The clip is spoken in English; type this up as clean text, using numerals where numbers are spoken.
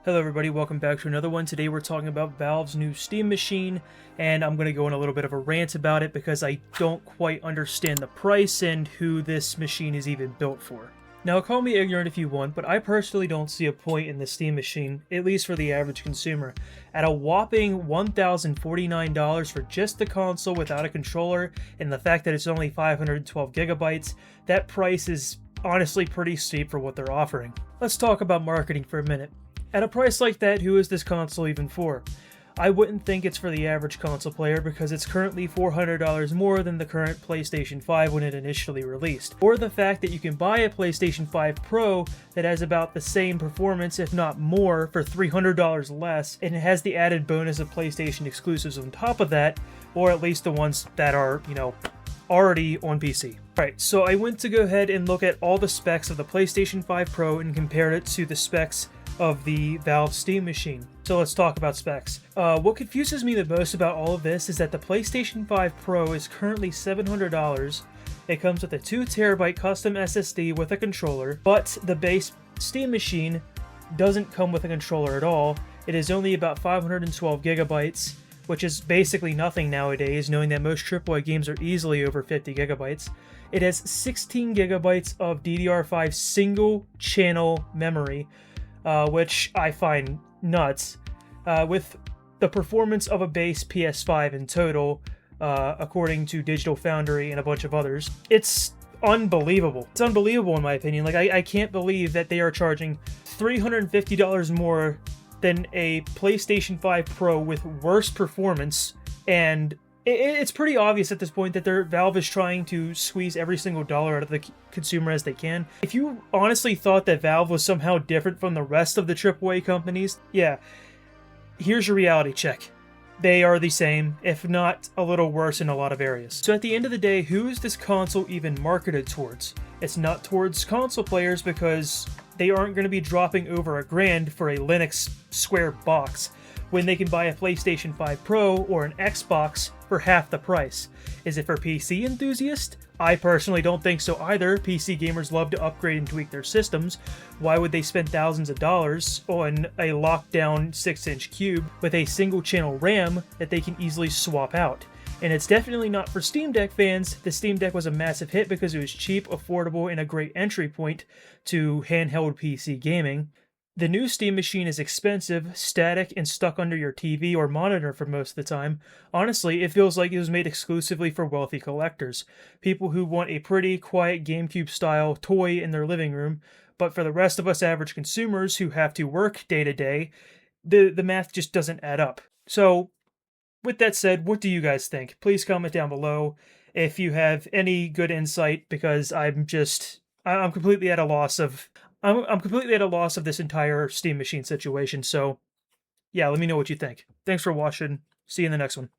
Hello everybody, welcome back to another one. Today we're talking about Valve's new Steam machine, and I'm going to go on a little bit of a rant about it because I don't quite understand the price and who this machine is even built for. Now, call me ignorant if you want, but I personally don't see a point in the Steam machine, at least for the average consumer. At a whopping $1,049 for just the console without a controller, and the fact that it's only 512 gigabytes, that price is honestly pretty steep for what they're offering. Let's talk about marketing for a minute. At a price like that, who is this console even for? I wouldn't think it's for the average console player because it's currently $400 more than the current PlayStation 5 when it initially released. Or the fact that you can buy a PlayStation 5 Pro that has about the same performance, if not more, for $300 less, and it has the added bonus of PlayStation exclusives on top of that, or at least the ones that are, already on PC. Alright, so I went to go ahead and look at all the specs of the PlayStation 5 Pro and compared it to the specs of the Valve Steam machine. So let's talk about specs. What confuses me the most about all of this is that the PlayStation 5 Pro is currently $700. It comes with a 2TB custom SSD with a controller, but the base Steam machine doesn't come with a controller at all. It is only about 512 gigabytes, which is basically nothing nowadays, knowing that most AAA games are easily over 50 gigabytes. It has 16 gigabytes of DDR5 single channel memory, which I find nuts, with the performance of a base PS5 in total, according to Digital Foundry and a bunch of others. It's unbelievable. It's unbelievable in my opinion. I can't believe that they are charging $350 more than a PlayStation 5 Pro with worse performance, and it's pretty obvious at this point that Valve is trying to squeeze every single dollar out of the consumer as they can. If you honestly thought that Valve was somehow different from the rest of the AAA companies, yeah, here's your reality check. They are the same, if not a little worse in a lot of areas. So at the end of the day, who is this console even marketed towards? It's not towards console players because they aren't going to be dropping over $1,000 for a Linux Square box when they can buy a PlayStation 5 Pro or an Xbox for half the price. Is it for PC enthusiasts? I personally don't think so either. PC gamers love to upgrade and tweak their systems. Why would they spend thousands of dollars on a lockdown 6-inch cube with a single channel RAM that they can easily swap out? And it's definitely not for Steam Deck fans. The Steam Deck was a massive hit because it was cheap, affordable, and a great entry point to handheld PC gaming. The new Steam machine is expensive, static, and stuck under your TV or monitor for most of the time. Honestly, it feels like it was made exclusively for wealthy collectors. People who want a pretty, quiet GameCube-style toy in their living room. But for the rest of us average consumers who have to work day to day, the math just doesn't add up. So, with that said, what do you guys think? Please comment down below if you have any good insight, because I'm completely at a loss of this entire Steam machine situation. So yeah, let me know what you think. Thanks for watching. See you in the next one.